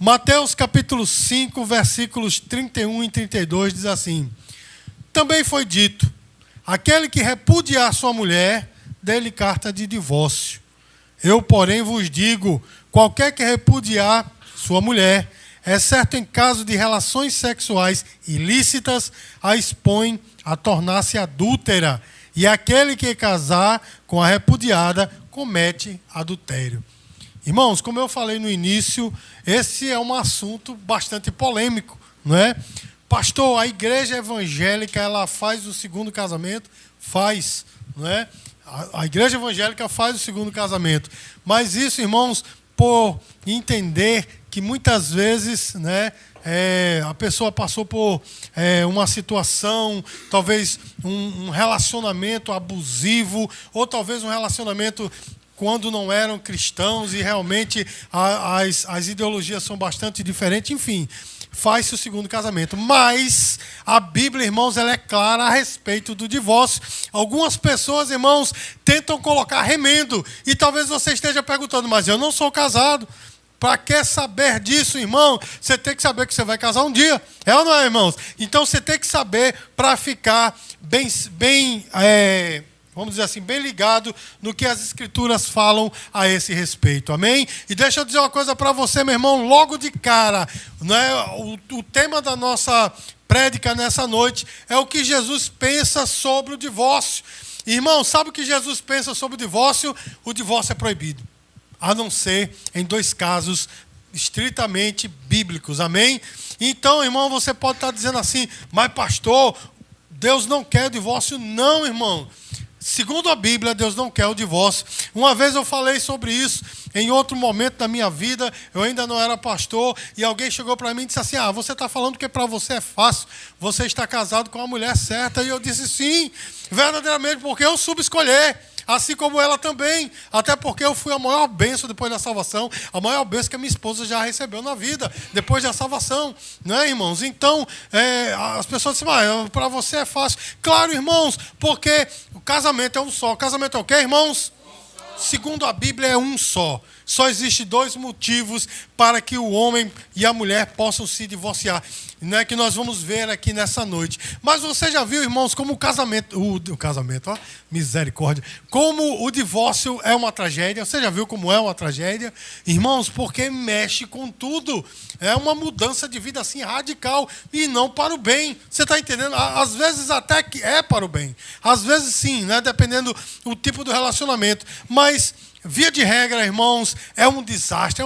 Mateus capítulo 5, versículos 31 e 32 diz assim: Também foi dito, aquele que repudiar sua mulher, dê-lhe carta de divórcio. Eu, porém, vos digo, qualquer que repudiar sua mulher, exceto em caso de relações sexuais ilícitas, a expõe a tornar-se adúltera. E aquele que casar com a repudiada, comete adultério. Irmãos, como eu falei no início, esse é um assunto bastante polêmico, não é? Pastor, a igreja evangélica, ela faz o segundo casamento? Faz, não é? A igreja evangélica faz o segundo casamento. Mas isso, irmãos, por entender que muitas vezes, né, a pessoa passou por uma situação, talvez um relacionamento abusivo, ou talvez um relacionamento quando não eram cristãos e realmente as ideologias são bastante diferentes, enfim, faz-se o segundo casamento. Mas a Bíblia, irmãos, ela é clara a respeito do divórcio. Algumas pessoas, irmãos, tentam colocar remendo, e talvez você esteja perguntando, mas eu não sou casado. Para que saber disso, irmão? Você tem que saber que você vai casar um dia. É ou não é, irmãos? Então você tem que saber para ficar bem vamos dizer assim, bem ligado no que as Escrituras falam a esse respeito. Amém? E deixa eu dizer uma coisa para você, meu irmão, logo de cara. Né? O tema da nossa prédica nessa noite é o que Jesus pensa sobre o divórcio. Irmão, sabe o que Jesus pensa sobre o divórcio? O divórcio é proibido, a não ser em 2 casos estritamente bíblicos. Amém? Então, irmão, você pode estar dizendo assim, mas pastor, Deus não quer o divórcio. Não, irmão. Segundo a Bíblia, Deus não quer o divórcio. Uma vez eu falei sobre isso, em outro momento da minha vida, eu ainda não era pastor, e alguém chegou para mim e disse assim, você está falando que para você é fácil, você está casado com a mulher certa. E eu disse sim, verdadeiramente, porque eu soube escolher. Assim como ela também, até porque eu fui a maior bênção depois da salvação, a maior bênção que a minha esposa já recebeu na vida, depois da salvação, não é, irmãos? Então, as pessoas dizem, para você é fácil. Claro, irmãos, porque o casamento é um só. O casamento é o quê, irmãos? Segundo a Bíblia, é um só. Só existe 2 motivos para que o homem e a mulher possam se divorciar. Não é que nós vamos ver aqui nessa noite. Mas você já viu, irmãos, como o casamento, misericórdia, como o divórcio é uma tragédia? Você já viu como é uma tragédia? Irmãos, porque mexe com tudo. É uma mudança de vida assim radical e não para o bem. Você está entendendo? Às vezes até que é para o bem. Às vezes sim, né? Dependendo do tipo do relacionamento. Mas via de regra, irmãos, é um desastre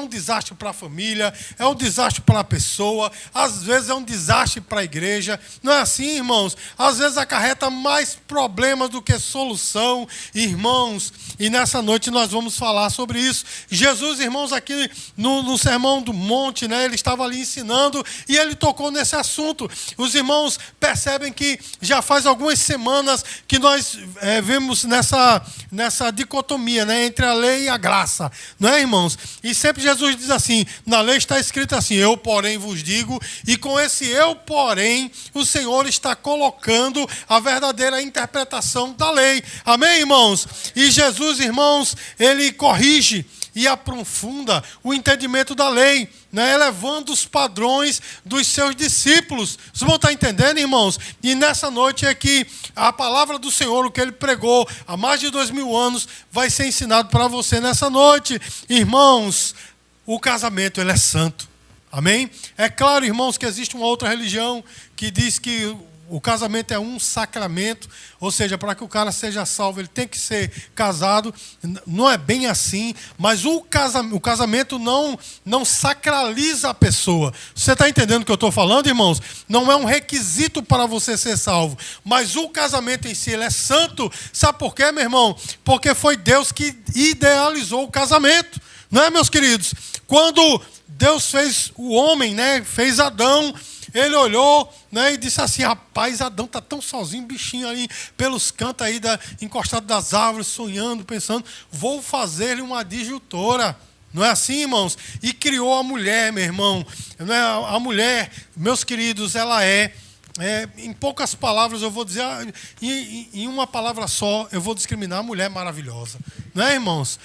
para a família, é um desastre para a pessoa, às vezes é um desastre para a igreja. Não é assim, irmãos? Às vezes acarreta mais problemas do que solução, irmãos, e nessa noite nós vamos falar sobre isso. Jesus, irmãos, aqui no Sermão do Monte, né, ele estava ali ensinando e ele tocou nesse assunto. Os irmãos percebem que já faz algumas semanas que nós vemos nessa dicotomia, né, entre a lei e a graça, não é, irmãos? E sempre Jesus diz assim, na lei está escrito assim, eu porém vos digo, e com esse eu porém, o Senhor está colocando a verdadeira interpretação da lei. Amém, irmãos? E Jesus, irmãos, ele corrige e aprofunda o entendimento da lei, né, elevando os padrões dos seus discípulos. Vocês vão estar entendendo, irmãos? E nessa noite é que a palavra do Senhor, o que ele pregou há mais de 2000 anos, vai ser ensinado para você nessa noite. Irmãos, o casamento, ele é santo. Amém? É claro, irmãos, que existe uma outra religião que diz que o casamento é um sacramento, ou seja, para que o cara seja salvo, ele tem que ser casado. Não é bem assim, mas o casamento não sacraliza a pessoa. Você está entendendo o que eu estou falando, irmãos? Não é um requisito para você ser salvo, mas o casamento em si, ele é santo. Sabe por quê, meu irmão? Porque foi Deus que idealizou o casamento, não é, meus queridos? Quando Deus fez o homem, né, fez Adão, ele olhou, né, e disse assim, rapaz, Adão está tão sozinho, bichinho ali pelos cantos aí, encostado das árvores, sonhando, pensando, vou fazer-lhe uma adjutora. Não é assim, irmãos? E criou a mulher, meu irmão. A mulher, meus queridos, ela é em poucas palavras, eu vou dizer, em uma palavra só, eu vou discriminar a mulher maravilhosa. Não é, irmãos?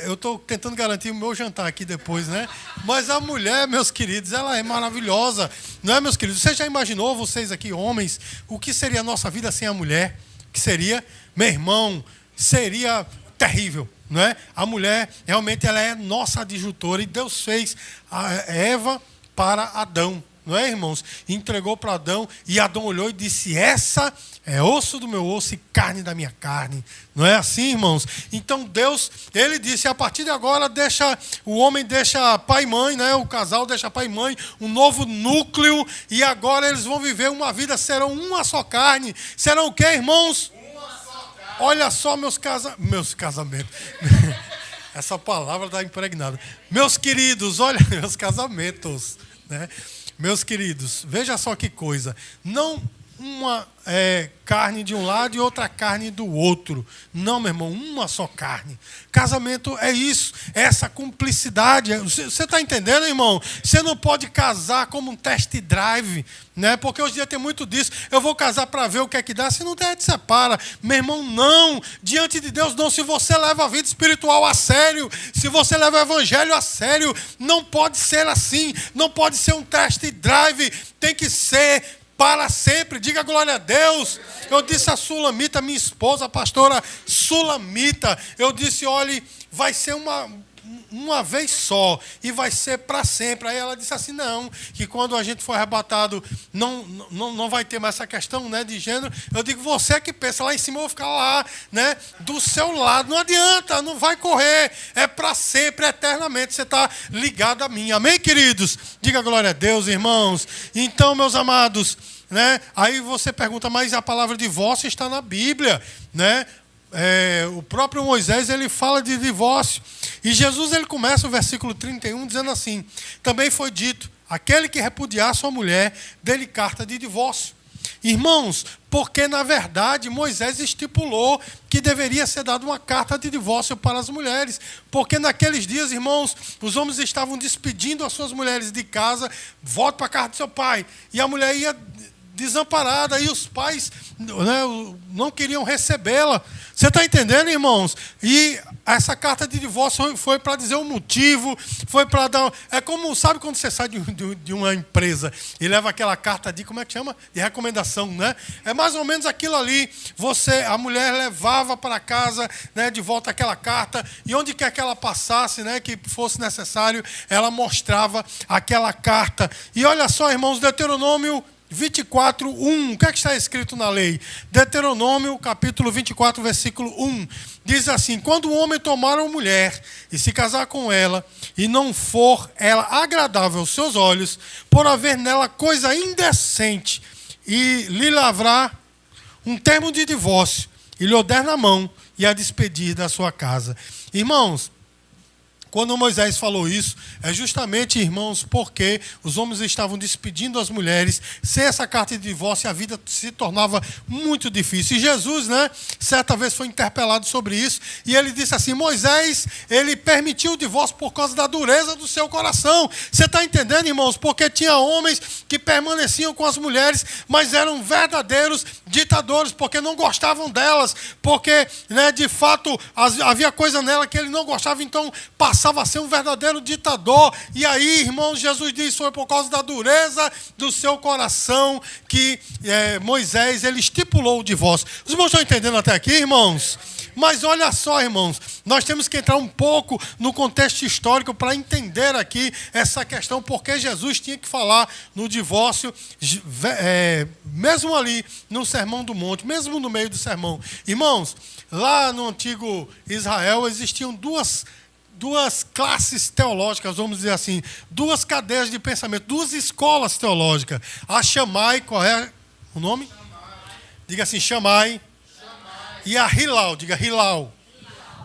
Eu estou tentando garantir o meu jantar aqui depois, né? Mas a mulher, meus queridos, ela é maravilhosa. Não é, meus queridos? Você já imaginou, vocês aqui, homens, o que seria a nossa vida sem a mulher? Que seria, meu irmão, seria terrível, não é? A mulher, realmente, ela é nossa adjutora. E Deus fez a Eva para Adão. Não é, irmãos? Entregou para Adão e Adão olhou e disse: essa é osso do meu osso e carne da minha carne. Não é assim, irmãos? Então Deus, ele disse: a partir de agora o homem deixa pai e mãe, né? O casal deixa pai e mãe, um novo núcleo, e agora eles vão viver uma vida, serão uma só carne. Serão o quê, irmãos? Uma só carne. Olha só meus casamentos. Essa palavra está impregnada. Meus queridos, olha meus casamentos, né? Meus queridos, veja só que coisa. Não uma carne de um lado e outra carne do outro. Não, meu irmão, uma só carne. Casamento é isso, é essa cumplicidade. Você está entendendo, irmão? Você não pode casar como um test drive, né? Porque hoje em dia tem muito disso. Eu vou casar para ver o que é que dá. Se não der, te separa. Meu irmão, não. Diante de Deus, não. Se você leva a vida espiritual a sério, se você leva o evangelho a sério, não pode ser assim. Não pode ser um test drive. Tem que ser para sempre. Diga glória a Deus. Eu disse a Sulamita, minha esposa, a pastora Sulamita, eu disse: olhe, vai ser uma vez só e vai ser para sempre. Aí ela disse assim: não, que quando a gente for arrebatado não vai ter mais essa questão, né, de gênero. Eu digo: você que pensa, lá em cima eu vou ficar lá, né, do seu lado. Não adianta, não vai correr, é para sempre, eternamente. Você está ligado a mim. Amém, queridos? Diga glória a Deus, irmãos. Então, meus amados, né, aí você pergunta: mas a palavra divórcio está na Bíblia, né? O próprio Moisés, ele fala de divórcio. E Jesus, ele começa o versículo 31 dizendo assim: também foi dito, aquele que repudiar sua mulher, dê-lhe carta de divórcio. Irmãos, porque na verdade Moisés estipulou que deveria ser dada uma carta de divórcio para as mulheres. Porque naqueles dias, irmãos, os homens estavam despedindo as suas mulheres de casa: volte para a casa do seu pai. E a mulher ia desamparada, e os pais, né, não queriam recebê-la. Você está entendendo, irmãos? E essa carta de divórcio foi para dizer o motivo, foi para dar... É como, sabe quando você sai de uma empresa e leva aquela carta de, como é que chama? De recomendação, né? É mais ou menos aquilo ali. A mulher levava para casa, né, de volta aquela carta, e onde quer que ela passasse, né, que fosse necessário, ela mostrava aquela carta. E olha só, irmãos, Deuteronômio 24, 1. O que é que está escrito na lei? Deuteronômio, capítulo 24, versículo 1. Diz assim: quando o homem tomar uma mulher e se casar com ela, e não for ela agradável aos seus olhos, por haver nela coisa indecente, e lhe lavrar um termo de divórcio, e lhe der na mão, e a despedir da sua casa. Irmãos, quando Moisés falou isso, é justamente, irmãos, porque os homens estavam despedindo as mulheres. Sem essa carta de divórcio, a vida se tornava muito difícil. E Jesus, né, certa vez foi interpelado sobre isso, e ele disse assim: Moisés, ele permitiu o divórcio por causa da dureza do seu coração. Você está entendendo, irmãos? Porque tinha homens que permaneciam com as mulheres, mas eram verdadeiros ditadores, porque não gostavam delas, porque, né, de fato, havia coisa nela que ele não gostava, então passava a ser um verdadeiro ditador. E aí, irmãos, Jesus diz: foi por causa da dureza do seu coração que Moisés, ele estipulou o divórcio. Os irmãos estão entendendo até aqui, irmãos? Mas olha só, irmãos, nós temos que entrar um pouco no contexto histórico para entender aqui essa questão, porque Jesus tinha que falar no divórcio, mesmo ali no Sermão do Monte, mesmo no meio do sermão. Irmãos, lá no antigo Israel existiam duas classes teológicas, vamos dizer assim, duas cadeias de pensamento, duas escolas teológicas. A Shammai, qual é o nome? Shammai. Diga assim: Shammai. E a Hilal, diga Hilal.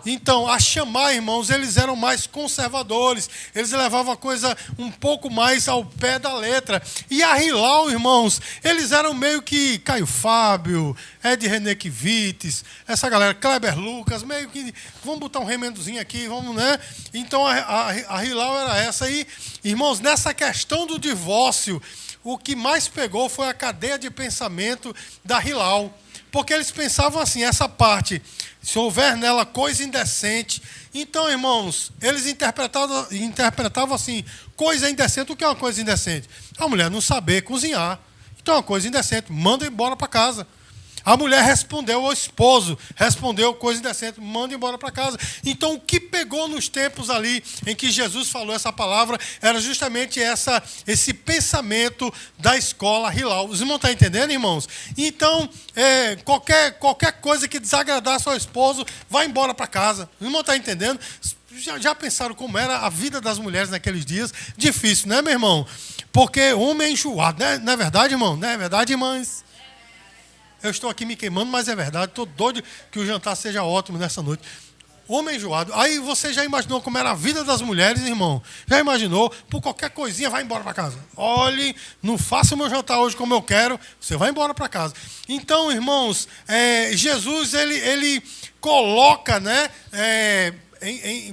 Então, a chamar, irmãos, eles eram mais conservadores. Eles levavam a coisa um pouco mais ao pé da letra. E a Hilal, irmãos, eles eram meio que Caio Fábio, Ed Renekiewicz, essa galera, Kleber Lucas, meio que, vamos botar um remendozinho aqui, vamos, né? Então, a Hilal era essa. E, irmãos, nessa questão do divórcio, o que mais pegou foi a cadeia de pensamento da Hilal. Porque eles pensavam assim, essa parte, se houver nela coisa indecente. Então, irmãos, eles interpretavam assim, coisa indecente. O que é uma coisa indecente? A mulher não saber cozinhar. Então, é uma coisa indecente, manda embora para casa. A mulher respondeu ao esposo, respondeu coisa indecente, manda embora para casa. Então, o que pegou nos tempos ali em que Jesus falou essa palavra era justamente esse pensamento da escola Hilal. Os irmãos estão entendendo, irmãos? Então, qualquer coisa que desagradar seu esposo, vai embora para casa. Os irmãos estão entendendo? Já pensaram como era a vida das mulheres naqueles dias? Difícil, né, meu irmão? Porque homem é enjoado, né? Não é verdade, irmão? Não é verdade, irmãs? Eu estou aqui me queimando, mas é verdade. Estou doido que o jantar seja ótimo nessa noite. Homem enjoado. Aí você já imaginou como era a vida das mulheres, irmão? Já imaginou? Por qualquer coisinha, vai embora para casa. Olhe, não faça o meu jantar hoje como eu quero. Você vai embora para casa. Então, irmãos, Jesus, ele coloca, né?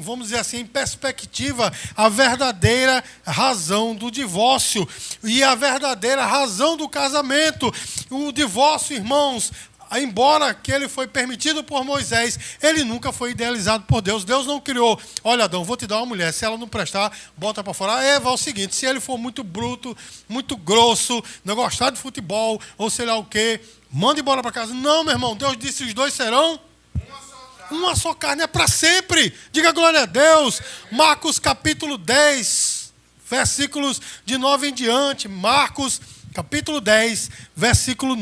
Vamos dizer assim, em perspectiva, a verdadeira razão do divórcio e a verdadeira razão do casamento. O divórcio, irmãos, embora que ele foi permitido por Moisés, ele nunca foi idealizado por Deus. Deus não criou, olha, Adão, vou te dar uma mulher, se ela não prestar, bota para fora. Eva, é o seguinte, se ele for muito bruto, muito grosso, não gostar de futebol, ou sei lá o quê, manda embora para casa. Não, meu irmão, Deus disse, os dois serão uma só carne, é para sempre. Diga glória a Deus. Marcos capítulo 10, versículos de 9 em diante. Marcos capítulo 10, versículo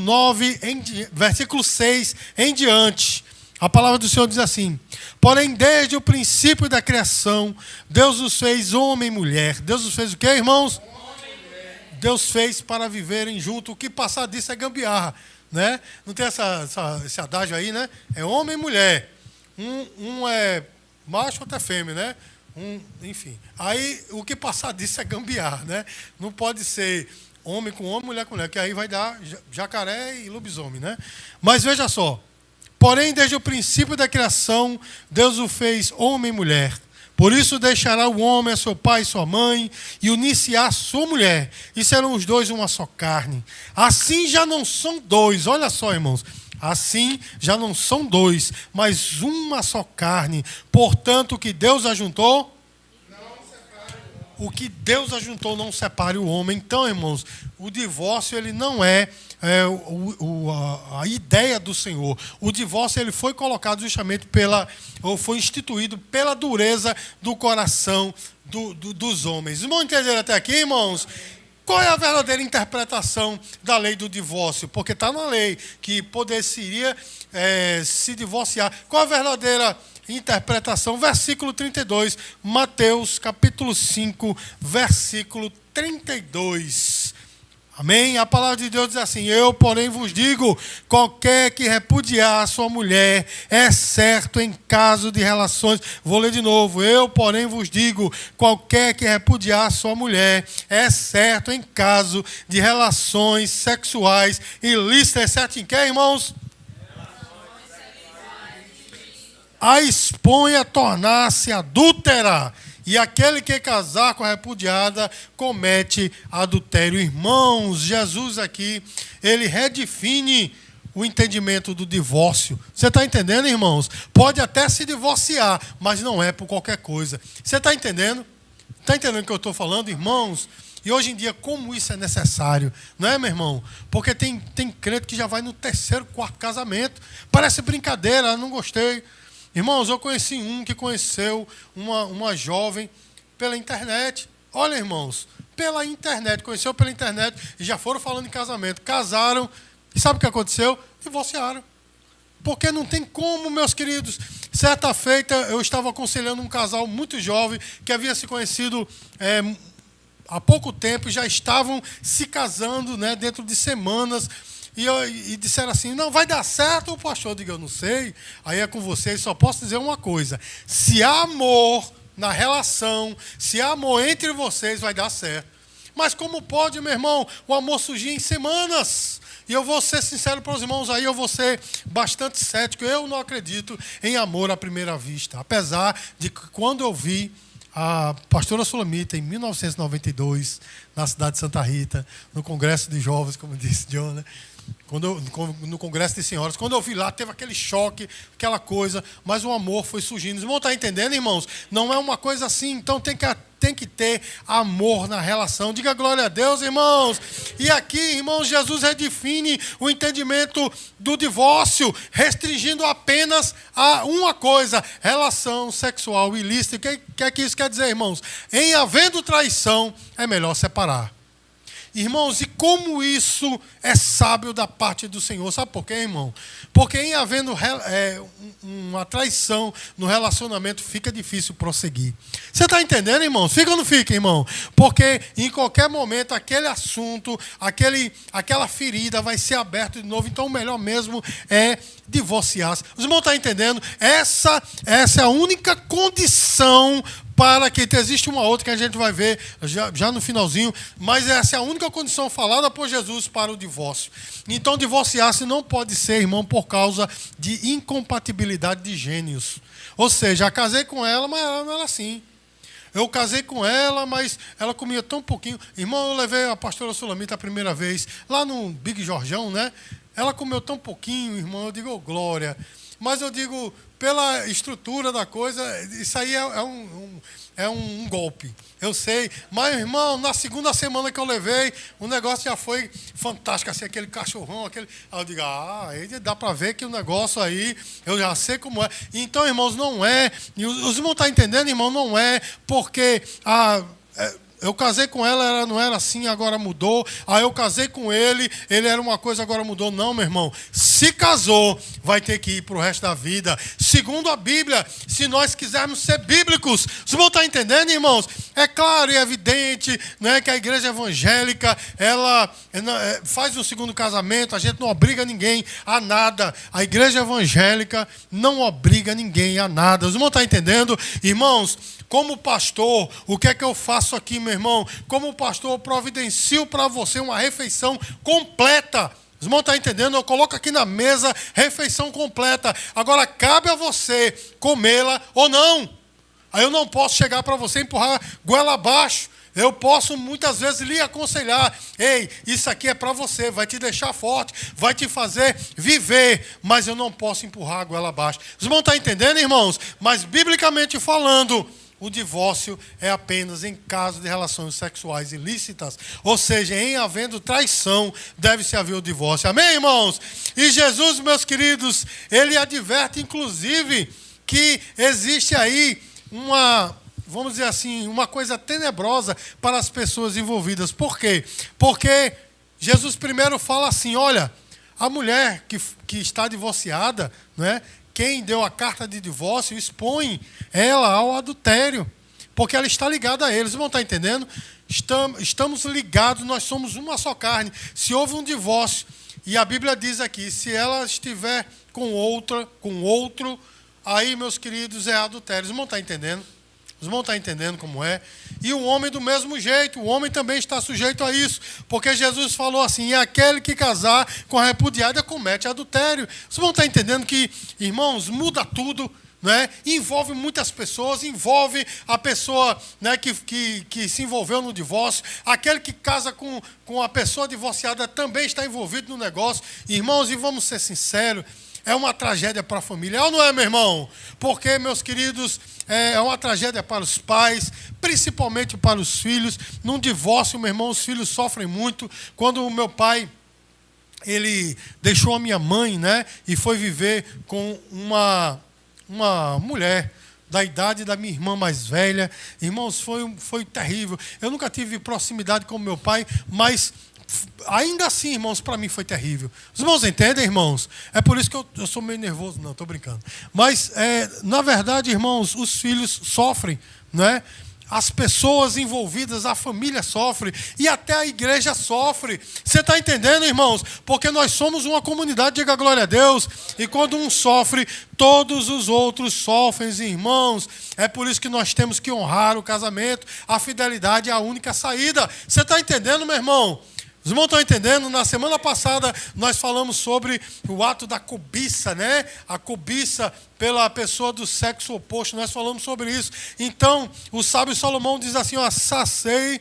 6 em diante. A palavra do Senhor diz assim: porém, desde o princípio da criação, Deus os fez homem e mulher. Deus os fez o quê, irmãos? Homem e mulher. Deus fez para viverem junto. O que passar disso é gambiarra, né? Não tem esse adágio aí, né? É homem e mulher. Um é macho, outro é fêmea, né? Enfim. Aí, o que passar disso é gambiarra, né? Não pode ser homem com homem, mulher com mulher, que aí vai dar jacaré e lobisomem, né? Mas veja só. Porém, desde o princípio da criação, Deus o fez homem e mulher. Por isso deixará o homem a seu pai e sua mãe, e unir-se-á a sua mulher, e serão os dois uma só carne. Assim já não são dois. Olha só, irmãos. Assim já não são dois, mas uma só carne. Portanto, o que Deus ajuntou, não separe o homem. Então, irmãos, o divórcio ele não é a ideia do Senhor. O divórcio ele foi colocado justamente ou foi instituído pela dureza do coração dos homens. Vão entender até aqui, irmãos? Qual é a verdadeira interpretação da lei do divórcio? Porque está na lei que poderia se divorciar. Qual a verdadeira interpretação? Versículo 32, Mateus capítulo 5, versículo 32. Amém? A palavra de Deus diz assim: eu, porém, vos digo, qualquer que repudiar a sua mulher, é certo em caso de relações... Vou ler de novo. Eu, porém, vos digo, qualquer que repudiar a sua mulher, é certo em caso de relações sexuais ilícitas. É certo em quê, irmãos? A expõe a tornar-se adúltera. E aquele que casar com a repudiada comete adultério. Irmãos, Jesus aqui, ele redefine o entendimento do divórcio. Você está entendendo, irmãos? Pode até se divorciar, mas não é por qualquer coisa. Você está entendendo? Está entendendo o que eu estou falando, irmãos? E hoje em dia, como isso é necessário, não é, meu irmão? Porque tem crente que já vai no terceiro, quarto casamento. Parece brincadeira, não gostei. Irmãos, eu conheci um que conheceu uma jovem pela internet. Olha, irmãos, pela internet, conheceu pela internet e já foram falando em casamento. Casaram e sabe o que aconteceu? Divorciaram. Porque não tem como, meus queridos. Certa feita, eu estava aconselhando um casal muito jovem que havia se conhecido há pouco tempo, já estavam se casando, né, dentro de semanas. e disseram assim, não, vai dar certo, o pastor, eu digo, eu não sei, aí é com vocês, só posso dizer uma coisa, se há amor na relação, se há amor entre vocês, vai dar certo. Mas como pode, meu irmão, o amor surgir em semanas? E eu vou ser sincero para os irmãos aí, eu vou ser bastante cético, eu não acredito em amor à primeira vista, apesar de que quando eu vi a pastora Sulamita, em 1992, na cidade de Santa Rita, no Congresso de Jovens, como disse John, né? No Congresso de Senhoras, quando eu vi lá, teve aquele choque, aquela coisa, mas o amor foi surgindo. Os irmãos estão entendendo, irmãos? Não é uma coisa assim, então tem que ter amor na relação. Diga glória a Deus, irmãos. E aqui, irmãos, Jesus redefine o entendimento do divórcio, restringindo apenas a uma coisa, relação sexual ilícita. O que é que isso quer dizer, irmãos? Em havendo traição, é melhor separar. Irmãos, e como isso é sábio da parte do Senhor? Sabe por quê, irmão? Porque em havendo uma traição no relacionamento, fica difícil prosseguir. Você está entendendo, irmãos? Fica ou não fica, irmão? Porque em qualquer momento, aquele assunto, aquela ferida vai ser aberta de novo. Então, o melhor mesmo é divorciar-se. Os irmãos estão entendendo? Essa é a única condição para que existe uma outra que a gente vai ver já no finalzinho, mas essa é a única condição falada por Jesus para o divórcio. Então, divorciar-se não pode ser, irmão, por causa de incompatibilidade de gênios. Ou seja, eu casei com ela, mas ela não era assim. Eu casei com ela, mas ela comia tão pouquinho. Irmão, eu levei a pastora Sulamita a primeira vez, lá no Big Jorjão, né? Ela comeu tão pouquinho, irmão, eu digo, oh, glória. Mas eu digo, pela estrutura da coisa, isso aí é um golpe. Eu sei. Mas, irmão, na segunda semana que eu levei, o negócio já foi fantástico. Assim, aquele cachorrão, aí eu digo, aí dá para ver que o negócio aí, eu já sei como é. Então, irmãos, não é. E os irmãos estão entendendo, irmão? Não é porque eu casei com ela não era assim, agora mudou. Aí eu casei com ele era uma coisa, agora mudou. Não, meu irmão. Se casou, vai ter que ir para o resto da vida. Segundo a Bíblia, se nós quisermos ser bíblicos. Os irmãos estão entendendo, irmãos? É claro e evidente, né, que a igreja evangélica, ela faz um segundo casamento, a gente não obriga ninguém a nada. A igreja evangélica não obriga ninguém a nada. Os irmãos estão entendendo? Irmãos, como pastor, o que é que eu faço aqui, meu irmão? Como pastor, eu providencio para você uma refeição completa. Os irmãos estão entendendo? Eu coloco aqui na mesa refeição completa. Agora, cabe a você comê-la ou não. Aí eu não posso chegar para você e empurrar goela abaixo. Eu posso muitas vezes lhe aconselhar, ei, isso aqui é para você, vai te deixar forte, vai te fazer viver, mas eu não posso empurrar a goela abaixo. Os irmãos estão entendendo, irmãos? Mas, biblicamente falando, o divórcio é apenas em caso de relações sexuais ilícitas. Ou seja, em havendo traição, deve-se haver o divórcio. Amém, irmãos? E Jesus, meus queridos, ele adverte, inclusive, que existe aí vamos dizer assim, uma coisa tenebrosa para as pessoas envolvidas. Por quê? Porque Jesus primeiro fala assim, olha, a mulher que está divorciada, né? Quem deu a carta de divórcio expõe ela ao adultério, porque ela está ligada a eles. Vocês vão estar entendendo? Estamos ligados, nós somos uma só carne. Se houve um divórcio, e a Bíblia diz aqui, se ela estiver com outro, aí, meus queridos, é adultério. Vocês vão estar entendendo? Os irmãos estão entendendo como é? E o homem do mesmo jeito, o homem também está sujeito a isso, porque Jesus falou assim, e aquele que casar com a repudiada comete adultério. Os irmãos estão entendendo que, irmãos, muda tudo, né? Envolve muitas pessoas, envolve a pessoa, né, que se envolveu no divórcio, aquele que casa com a pessoa divorciada também está envolvido no negócio. Irmãos, e vamos ser sinceros, é uma tragédia para a família, ou não é, meu irmão? Porque, meus queridos, é uma tragédia para os pais, principalmente para os filhos. Num divórcio, meu irmão, os filhos sofrem muito. Quando o meu pai, ele deixou a minha mãe, né, e foi viver com uma mulher da idade da minha irmã mais velha, irmãos, foi terrível. Eu nunca tive proximidade com meu pai, mas ainda assim, irmãos, para mim foi terrível. Os irmãos entendem, irmãos? É por isso que eu sou meio nervoso. Não, estou brincando. Mas, na verdade, irmãos, os filhos sofrem, né? as pessoas envolvidas, a família sofre e até a igreja sofre. Você está entendendo, irmãos? Porque nós somos uma comunidade, diga glória a Deus, e quando um sofre, todos os outros sofrem, irmãos. É por isso que nós temos que honrar o casamento. A fidelidade é a única saída. Você está entendendo, meu irmão? Os irmãos estão entendendo? Na semana passada nós falamos sobre o ato da cobiça, né? A cobiça pela pessoa do sexo oposto. Nós falamos sobre isso. Então, o sábio Salomão diz assim, ó, sacie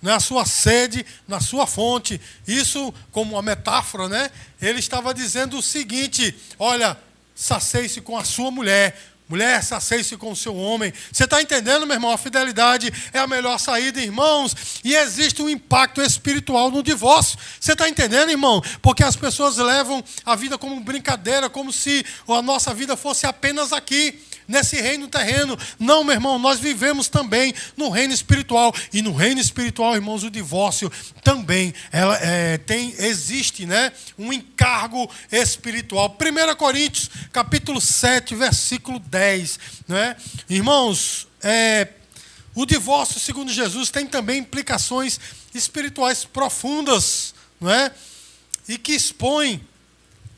na sua sede, na sua fonte. Isso como uma metáfora, né? Ele estava dizendo o seguinte, olha, sacie-se com a sua mulher. Mulher, sacie-se com o seu homem. Você está entendendo, meu irmão? A fidelidade é a melhor saída, irmãos. E existe um impacto espiritual no divórcio. Você está entendendo, irmão? Porque as pessoas levam a vida como brincadeira, como se a nossa vida fosse apenas aqui, nesse reino terreno. Não, meu irmão, nós vivemos também no reino espiritual. E no reino espiritual, irmãos, o divórcio também existe, né? Um encargo espiritual. 1 Coríntios, capítulo 7, versículo 10. Né? Irmãos, o divórcio, segundo Jesus, tem também implicações espirituais profundas, não é? E que expõem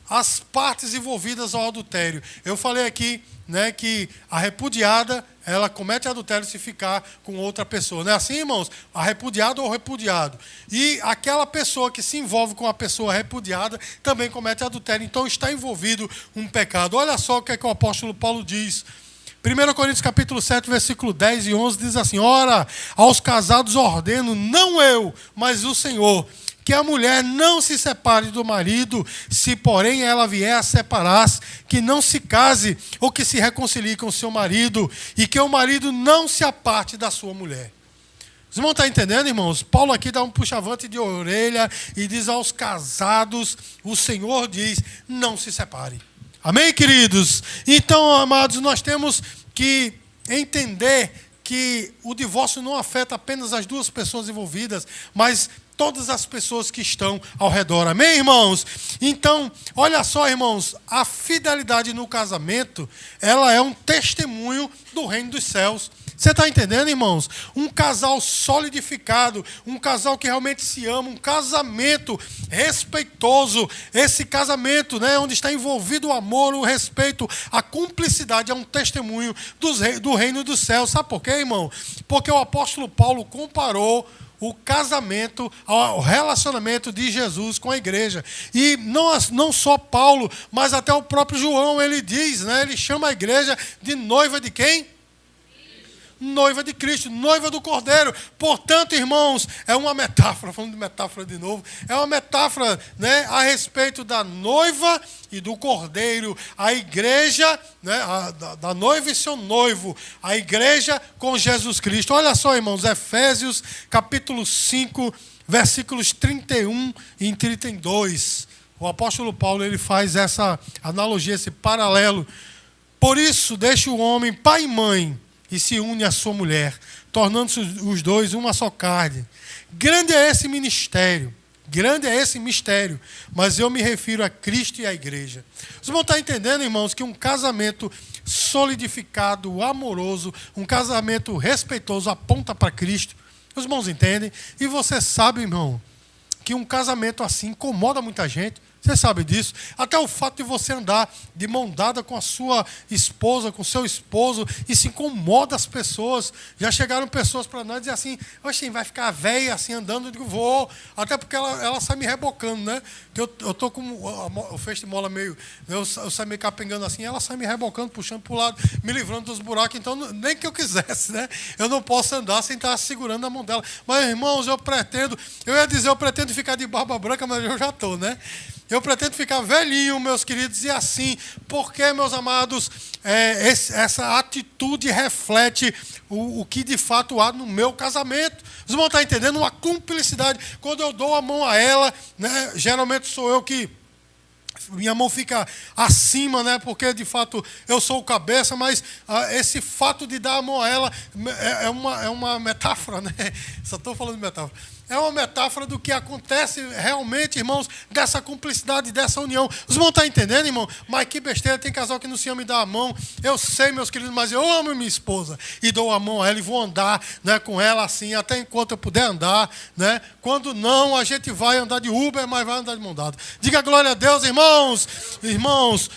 as partes envolvidas ao adultério. Eu falei aqui, né, que a repudiada, ela comete adultério se ficar com outra pessoa. Não é assim, irmãos? A repudiada ou o repudiado. E aquela pessoa que se envolve com a pessoa repudiada também comete adultério. Então está envolvido um pecado. Olha só o que é que o apóstolo Paulo diz. 1 Coríntios capítulo 7, versículo 10 e 11 diz assim, ora, aos casados ordeno, não eu, mas o Senhor, que a mulher não se separe do marido, se porém ela vier a separar-se, que não se case ou que se reconcilie com o seu marido, e que o marido não se aparte da sua mulher. Os irmãos estão entendendo, irmãos? Paulo aqui dá um puxavante de orelha e diz aos casados, o Senhor diz, não se separe. Amém, queridos? Então, amados, nós temos que entender que o divórcio não afeta apenas as duas pessoas envolvidas, mas todas as pessoas que estão ao redor. Amém, irmãos? Então, olha só, irmãos, a fidelidade no casamento, ela é um testemunho do reino dos céus. Você está entendendo, irmãos? Um casal solidificado, um casal que realmente se ama, um casamento respeitoso. Esse casamento, né, onde está envolvido o amor, o respeito, a cumplicidade, é um testemunho do reino dos céus. Sabe por quê, irmão? Porque o apóstolo Paulo comparou o casamento ao relacionamento de Jesus com a igreja. E não só Paulo, mas até o próprio João, ele diz, né, ele chama a igreja de noiva de quem? Noiva de Cristo, noiva do Cordeiro. Portanto, irmãos, é uma metáfora, falando de metáfora de novo, é uma metáfora, né, a respeito da noiva e do Cordeiro. A igreja, né, da noiva e seu noivo, a igreja com Jesus Cristo. Olha só, irmãos, Efésios capítulo 5, versículos 31 e 32. O apóstolo Paulo, ele faz essa analogia, esse paralelo. Por isso, deixa o homem pai e mãe e se une à sua mulher, tornando-se os dois uma só carne. Grande é esse ministério, grande é esse mistério, mas eu me refiro a Cristo e à igreja. Vocês vão estar entendendo, irmãos, que um casamento solidificado, amoroso, um casamento respeitoso aponta para Cristo. Os irmãos entendem? E você sabe, irmão, que um casamento assim incomoda muita gente. Você sabe disso. Até o fato de você andar de mão dada com a sua esposa, com o seu esposo, isso incomoda as pessoas. Já chegaram pessoas para nós e dizem assim, oxe, vai ficar velha assim andando? Eu digo, vou. Até porque ela sai me rebocando, né? Que eu estou com o feixe de mola meio... Eu saio meio capengando assim, ela sai me rebocando, puxando para o lado, me livrando dos buracos. Então, nem que eu quisesse, né? Eu não posso andar sem estar segurando a mão dela. Mas, irmãos, eu pretendo ficar de barba branca, mas eu já estou, né? Eu pretendo ficar velhinho, meus queridos, e assim, porque, meus amados, essa atitude reflete o que de fato há no meu casamento. Vocês vão estar entendendo? Uma cumplicidade. Quando eu dou a mão a ela, né, geralmente sou eu que... Minha mão fica acima, né? Porque de fato eu sou o cabeça, mas esse fato de dar a mão a ela é uma metáfora, né? Só estou falando de metáfora. é uma metáfora do que acontece realmente, irmãos, dessa cumplicidade, dessa união. Os irmãos estão entendendo, irmão? Mas que besteira, tem casal que não se ama e dá a mão. Eu sei, meus queridos, mas eu amo minha esposa e dou a mão a ela e vou andar, né, com ela assim, até enquanto eu puder andar, né? Quando não, a gente vai andar de Uber, mas vai andar de mão dada. Diga glória a Deus, irmãos. Irmãos,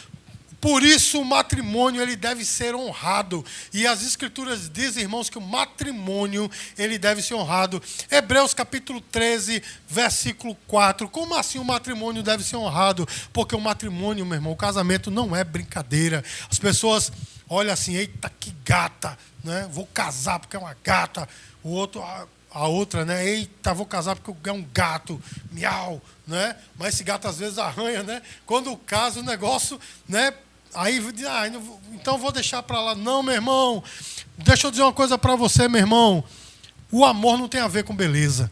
por isso o matrimônio ele deve ser honrado. E as escrituras dizem, irmãos, que o matrimônio ele deve ser honrado. Hebreus capítulo 13, versículo 4. Como assim o matrimônio deve ser honrado? Porque o matrimônio, meu irmão, o casamento não é brincadeira. As pessoas olham assim, eita, que gata, né? Vou casar porque é uma gata. O outro, a outra, né? Eita, vou casar porque é um gato, miau, né? Mas esse gato às vezes arranha, né? Quando casa o negócio, né? Aí, então vou deixar para lá. Não, meu irmão, deixa eu dizer uma coisa para você, meu irmão. O amor não tem a ver com beleza.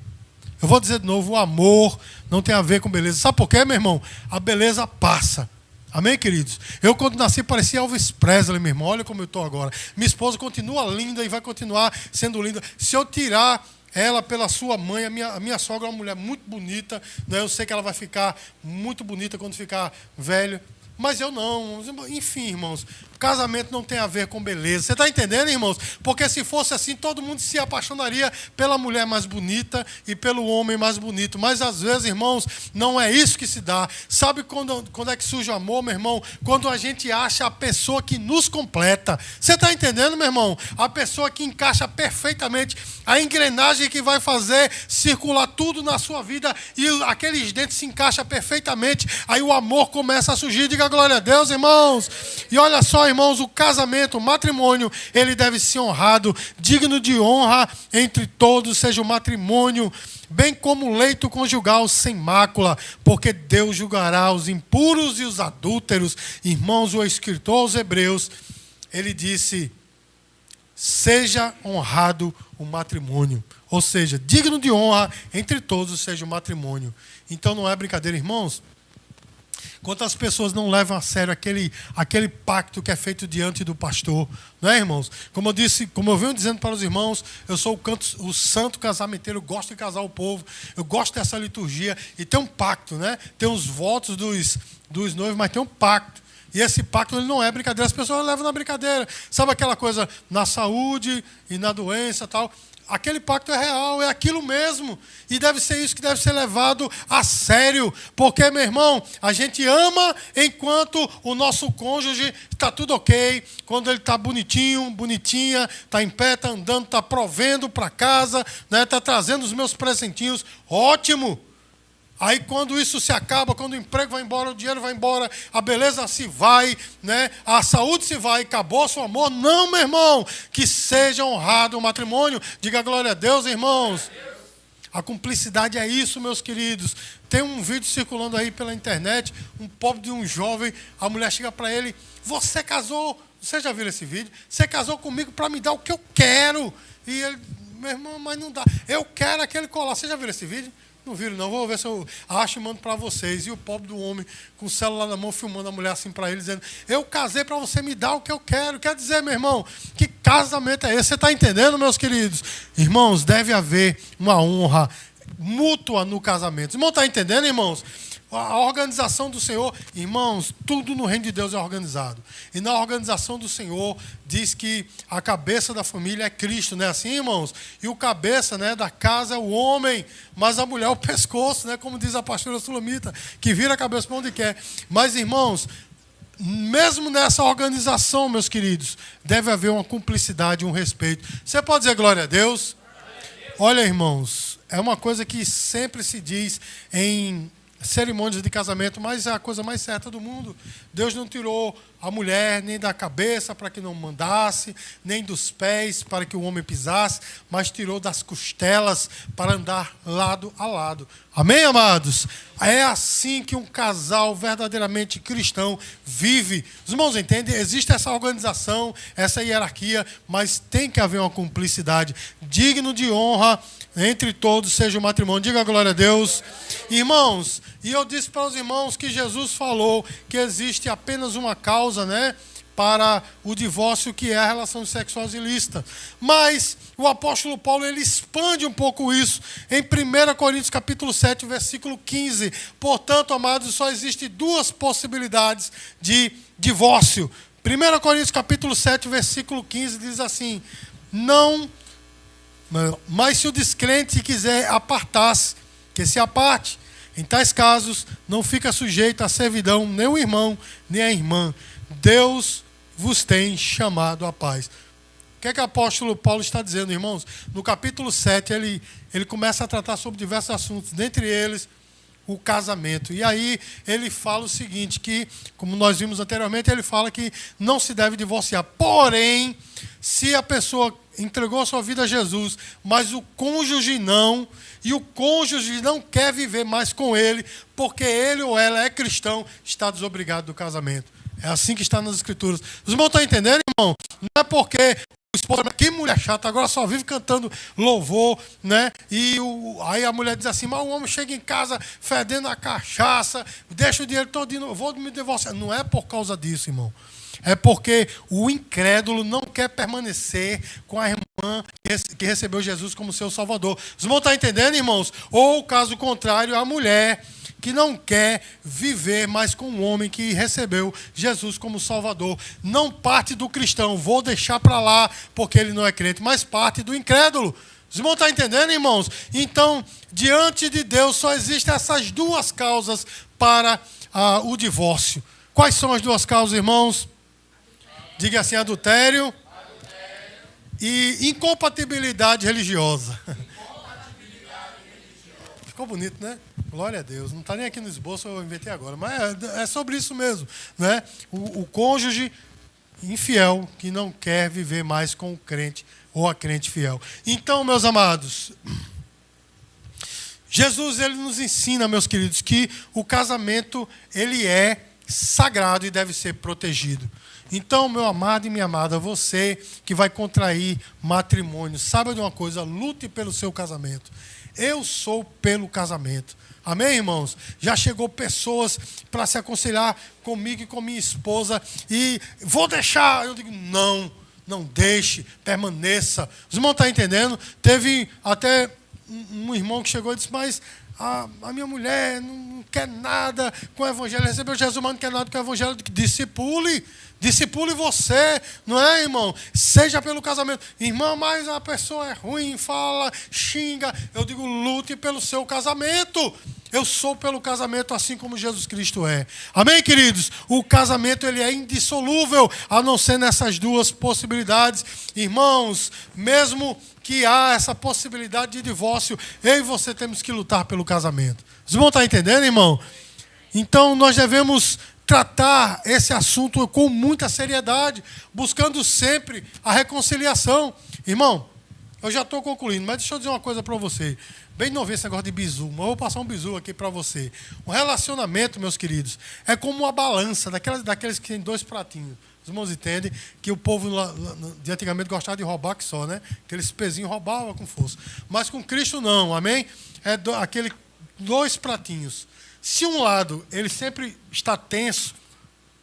Eu vou dizer de novo, o amor não tem a ver com beleza. Sabe por quê, meu irmão? A beleza passa. Amém, queridos? Eu, quando nasci, parecia Elvis Presley, meu irmão. Olha como eu estou agora. Minha esposa continua linda e vai continuar sendo linda. Se eu tirar ela pela sua mãe, a minha sogra é uma mulher muito bonita, né? Eu sei que ela vai ficar muito bonita quando ficar velho. Mas eu não. Enfim, irmãos, casamento não tem a ver com beleza. Você está entendendo, irmãos? Porque se fosse assim, todo mundo se apaixonaria pela mulher mais bonita e pelo homem mais bonito. Mas às vezes, irmãos, não é isso que se dá. Sabe quando é que surge o amor, meu irmão? Quando a gente acha a pessoa que nos completa. Você está entendendo, meu irmão? A pessoa que encaixa perfeitamente, a engrenagem que vai fazer circular tudo na sua vida e aqueles dentes se encaixam perfeitamente. Aí o amor começa a surgir. Diga glória a Deus, irmãos. E olha só, irmãos, o casamento, o matrimônio, ele deve ser honrado, digno de honra entre todos, seja o matrimônio, bem como o leito conjugal sem mácula, porque Deus julgará os impuros e os adúlteros. Irmãos, o escritor aos Hebreus, ele disse, seja honrado o matrimônio. Ou seja, digno de honra entre todos seja o matrimônio. Então não é brincadeira, irmãos. Quantas pessoas não levam a sério aquele pacto que é feito diante do pastor, não é, irmãos? Como eu venho dizendo para os irmãos, eu sou o santo casamenteiro, eu gosto de casar o povo, eu gosto dessa liturgia, e tem um pacto, né? Tem os votos dos noivos, mas tem um pacto. E esse pacto ele não é brincadeira, as pessoas levam na brincadeira. Sabe aquela coisa na saúde e na doença e tal? Aquele pacto é real, é aquilo mesmo. E deve ser isso que deve ser levado a sério. Porque, meu irmão, a gente ama enquanto o nosso cônjuge está tudo ok. Quando ele está bonitinho, bonitinha, está em pé, está andando, está provendo para casa, né, está trazendo os meus presentinhos. Ótimo! Aí quando isso se acaba, quando o emprego vai embora, o dinheiro vai embora, a beleza se vai, né? A saúde se vai, acabou o amor. Não, meu irmão, que seja honrado o matrimônio. Diga glória a Deus, irmãos. A cumplicidade é isso, meus queridos. Tem um vídeo circulando aí pela internet, um pobre de um jovem, a mulher chega para ele, você casou, você já viu esse vídeo? Você casou comigo para me dar o que eu quero. E ele, meu irmão, mas não dá. Eu quero aquele colar. Você já viu esse vídeo? Não viram, não. Vou ver se eu acho e mando para vocês. E o pobre do homem, com o celular na mão, filmando a mulher assim para ele, dizendo, eu casei para você me dar o que eu quero. Quer dizer, meu irmão, que casamento é esse? Você está entendendo, meus queridos? Irmãos, deve haver uma honra mútua no casamento. Irmão, está entendendo, irmãos? A organização do Senhor, irmãos, tudo no reino de Deus é organizado. E na organização do Senhor, diz que a cabeça da família é Cristo, não é assim, irmãos? E o cabeça, né, da casa é o homem, mas a mulher é o pescoço, né, como diz a pastora Sulamita, que vira a cabeça para onde quer. Mas, irmãos, mesmo nessa organização, meus queridos, deve haver uma cumplicidade, um respeito. Você pode dizer glória a Deus? Olha, irmãos, é uma coisa que sempre se diz em cerimônias de casamento, mas é a coisa mais certa do mundo. Deus não tirou a mulher nem da cabeça para que não mandasse, nem dos pés para que o homem pisasse, mas tirou das costelas para andar lado a lado. Amém, amados? É assim que um casal verdadeiramente cristão vive. Os irmãos entendem? Existe essa organização, essa hierarquia, mas tem que haver uma cumplicidade. Digno de honra entre todos seja o matrimônio. Diga glória a Deus. Irmãos, e eu disse para os irmãos que Jesus falou que existe apenas uma causa, né, para o divórcio, que é a relação sexual ilícita. Mas o apóstolo Paulo ele expande um pouco isso em 1 Coríntios capítulo 7, versículo 15. Portanto, amados, só existem duas possibilidades de divórcio. 1 Coríntios capítulo 7, versículo 15 diz assim: não, mas se o descrente quiser apartar-se, que se aparte. Em tais casos, não fica sujeito à servidão nem o irmão, nem a irmã. Deus vos tem chamado à paz. O que é que o apóstolo Paulo está dizendo, irmãos? No capítulo 7, ele começa a tratar sobre diversos assuntos, dentre eles o casamento. E aí ele fala o seguinte, que, como nós vimos anteriormente, ele fala que não se deve divorciar. Porém, se a pessoa entregou a sua vida a Jesus, mas o cônjuge não, e o cônjuge não quer viver mais com ele, porque ele ou ela é cristão, está desobrigado do casamento. É assim que está nas Escrituras. Os irmãos estão entendendo, irmão? Não é porque o esposo, que mulher chata, agora só vive cantando louvor, né? E aí a mulher diz assim, mas o homem chega em casa fedendo a cachaça, deixa o dinheiro todo, eu vou me divorciar. Não é por causa disso, irmão. É porque o incrédulo não quer permanecer com a irmã que recebeu Jesus como seu Salvador. Os irmãos estão entendendo, irmãos? Ou, caso contrário, a mulher que não quer viver mais com o homem que recebeu Jesus como Salvador. Não parte do cristão, vou deixar para lá porque ele não é crente, mas parte do incrédulo. Os irmãos estão entendendo, irmãos? Então, diante de Deus só existem essas duas causas para o divórcio. Quais são as duas causas, irmãos? Diga assim, adultério e incompatibilidade religiosa. Ficou bonito, né? Glória a Deus. Não está nem aqui no esboço, eu inventei agora. Mas é sobre isso mesmo, né? O cônjuge infiel que não quer viver mais com o crente ou a crente fiel. Então, meus amados, Jesus ele nos ensina, meus queridos, que o casamento ele é sagrado e deve ser protegido. Então, meu amado e minha amada, você que vai contrair matrimônio, saiba de uma coisa, lute pelo seu casamento. Eu sou pelo casamento. Amém, irmãos? Já chegou pessoas para se aconselhar comigo e com minha esposa e vou deixar. Eu digo, não deixe, permaneça. Os irmãos estão entendendo? Teve até um irmão que chegou e disse, mas a minha mulher não quer nada com o evangelho, recebeu Jesus, mas não quer nada com o evangelho. Discipule você, não é, irmão? Seja pelo casamento. Irmão, mas a pessoa é ruim, fala, xinga. Eu digo, lute pelo seu casamento. Eu sou pelo casamento assim como Jesus Cristo é. Amém, queridos? O casamento ele é indissolúvel, a não ser nessas duas possibilidades. Irmãos, mesmo que há essa possibilidade de divórcio, eu e você temos que lutar pelo casamento. Os irmãos estão entendendo, irmão? Então, nós devemos tratar esse assunto com muita seriedade, buscando sempre a reconciliação. Irmão, eu já estou concluindo, mas deixa eu dizer uma coisa para você. Bem novinho esse negócio de bizu, mas eu vou passar um bizu aqui para você. O relacionamento, meus queridos, é como uma balança, daqueles que tem dois pratinhos. Os irmãos entendem que o povo de antigamente gostava de roubar que só, né? Aqueles pezinhos roubavam com força. Mas com Cristo não, amém? É aquele dois pratinhos. Se um lado ele sempre está tenso,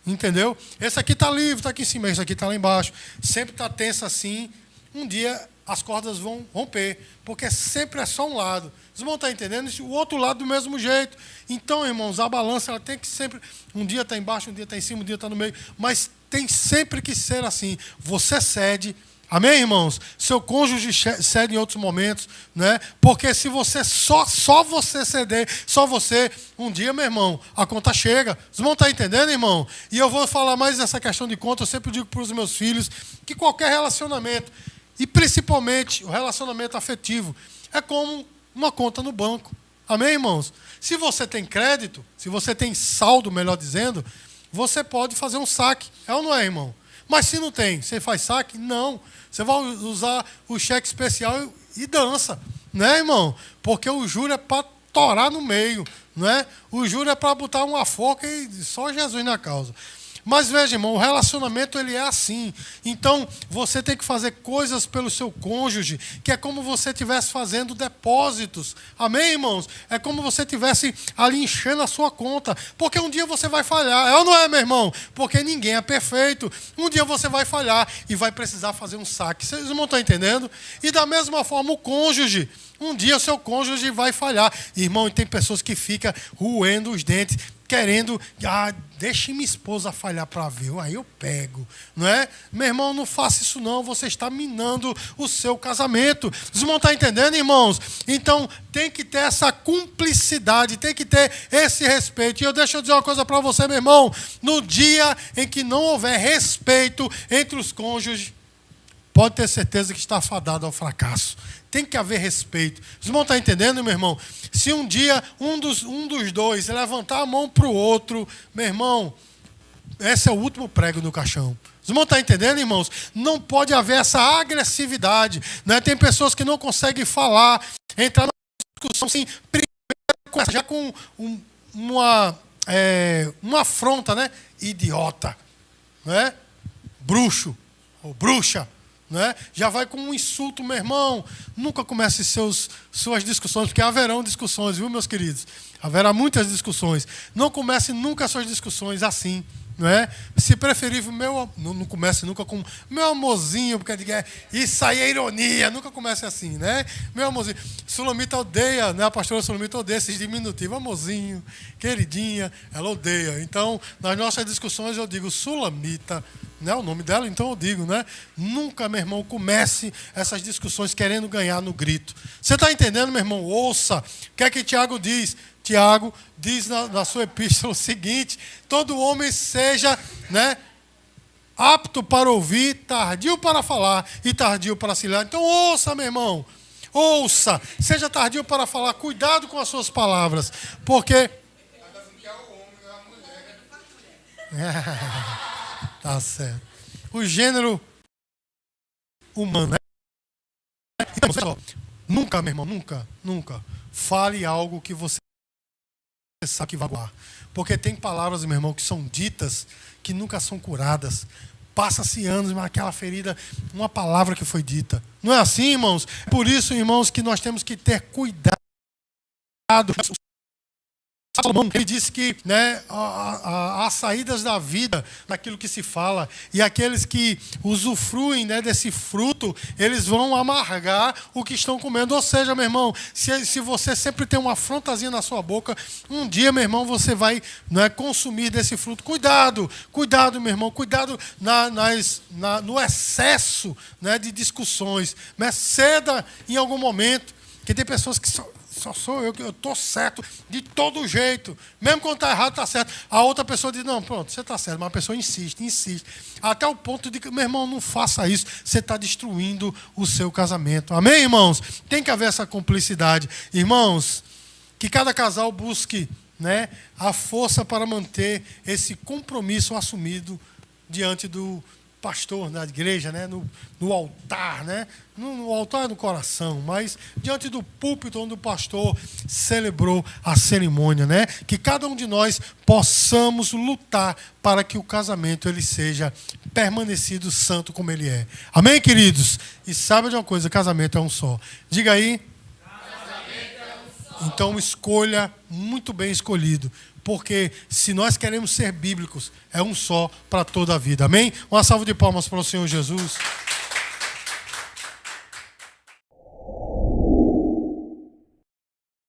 entendeu? Esse aqui está livre, está aqui em cima, esse aqui está lá embaixo. Sempre está tenso assim, um dia as cordas vão romper, porque sempre é só um lado. Os irmãos estão entendendo? O outro lado do mesmo jeito. Então, irmãos, a balança ela tem que sempre, um dia está embaixo, um dia está em cima, um dia está no meio, mas tem sempre que ser assim. Você cede. Amém, irmãos? Seu cônjuge cede em outros momentos, né? Porque se você só você ceder, só você, um dia, meu irmão, a conta chega. Os irmãos estão entendendo, irmão? E eu vou falar mais dessa questão de conta. Eu sempre digo para os meus filhos que qualquer relacionamento, e principalmente o relacionamento afetivo, é como uma conta no banco. Amém, irmãos? Se você tem crédito, se você tem saldo, melhor dizendo, você pode fazer um saque. É ou não é, irmão? Mas se não tem, você faz saque? Não. Você vai usar o cheque especial e dança, né, irmão? Porque o juro é para torar no meio, né? O juro é para botar uma forca e só Jesus na causa. Mas veja, irmão, o relacionamento ele é assim. Então, você tem que fazer coisas pelo seu cônjuge, que é como você estivesse fazendo depósitos. Amém, irmãos? É como você estivesse ali enchendo a sua conta. Porque um dia você vai falhar. É ou não é, meu irmão? Porque ninguém é perfeito. Um dia você vai falhar e vai precisar fazer um saque. Vocês não estão entendendo? E da mesma forma o cônjuge. Um dia o seu cônjuge vai falhar. Irmão, e tem pessoas que ficam roendo os dentes, querendo, deixe minha esposa falhar para ver, aí eu pego, não é? Meu irmão, não faça isso não, você está minando o seu casamento. Vocês não estão entendendo, irmãos? Então, tem que ter essa cumplicidade, tem que ter esse respeito. E deixa eu dizer uma coisa para você, meu irmão, no dia em que não houver respeito entre os cônjuges, pode ter certeza que está fadado ao fracasso. Tem que haver respeito. Vocês vão estar entendendo, meu irmão? Se um dia um dos dois levantar a mão para o outro, meu irmão, esse é o último prego no caixão. Vocês vão estar entendendo, irmãos? Não pode haver essa agressividade. Né? Tem pessoas que não conseguem falar, entrar numa discussão assim, primeiro, já com uma afronta, né? Idiota, né? Bruxo ou bruxa. Né? Já vai com um insulto, meu irmão. Nunca comece suas discussões, porque haverão discussões, viu, meus queridos? Haverá muitas discussões. Não comece nunca suas discussões assim. Não é? Se preferível, não comece nunca com meu amorzinho, porque isso aí é ironia. Nunca comece assim, né? Meu amorzinho. Sulamita odeia, né? A pastora Sulamita odeia esses diminutivos. Amorzinho, queridinha, ela odeia. Então, nas nossas discussões eu digo Sulamita, né? O nome dela, então eu digo, né? Nunca, meu irmão, comece essas discussões querendo ganhar no grito. Você está entendendo, meu irmão? Ouça. O que é que Tiago diz? Tiago diz na sua epístola o seguinte: todo homem seja, né, apto para ouvir, tardio para falar e tardio para se irar. Então ouça, meu irmão, ouça, seja tardio para falar, cuidado com as suas palavras, porque... Tá certo. O gênero humano, né? Então, nunca, meu irmão, nunca fale algo que você sabe que vai voar. Porque tem palavras, meu irmão, que são ditas que nunca são curadas. Passa-se anos, mas aquela ferida, uma palavra que foi dita. Não é assim, irmãos? Por isso, irmãos, que nós temos que ter cuidado. Salomão, ele disse que, né, há saídas da vida naquilo que se fala, e aqueles que usufruem, né, desse fruto, eles vão amargar o que estão comendo. Ou seja, meu irmão, se você sempre tem uma afrontazinha na sua boca, um dia, meu irmão, você vai, né, consumir desse fruto. Cuidado, meu irmão, cuidado no excesso, né, de discussões. Mas ceda em algum momento, que tem pessoas que só sou eu, que eu estou certo de todo jeito. Mesmo quando está errado, está certo. A outra pessoa diz, não, pronto, você está certo. Mas a pessoa insiste. Até o ponto de que, meu irmão, não faça isso. Você está destruindo o seu casamento. Amém, irmãos? Tem que haver essa cumplicidade. Irmãos, que cada casal busque, né, a força para manter esse compromisso assumido diante do pastor na igreja, né? No altar, né? No altar do coração, mas diante do púlpito onde o pastor celebrou a cerimônia, né? Que cada um de nós possamos lutar para que o casamento ele seja permanecido santo como ele é. Amém, queridos? E sabe de uma coisa, casamento é um só. Diga aí. Casamento é um só. Então escolha muito bem escolhido. Porque se nós queremos ser bíblicos, é um só para toda a vida. Amém? Uma salva de palmas para o Senhor Jesus.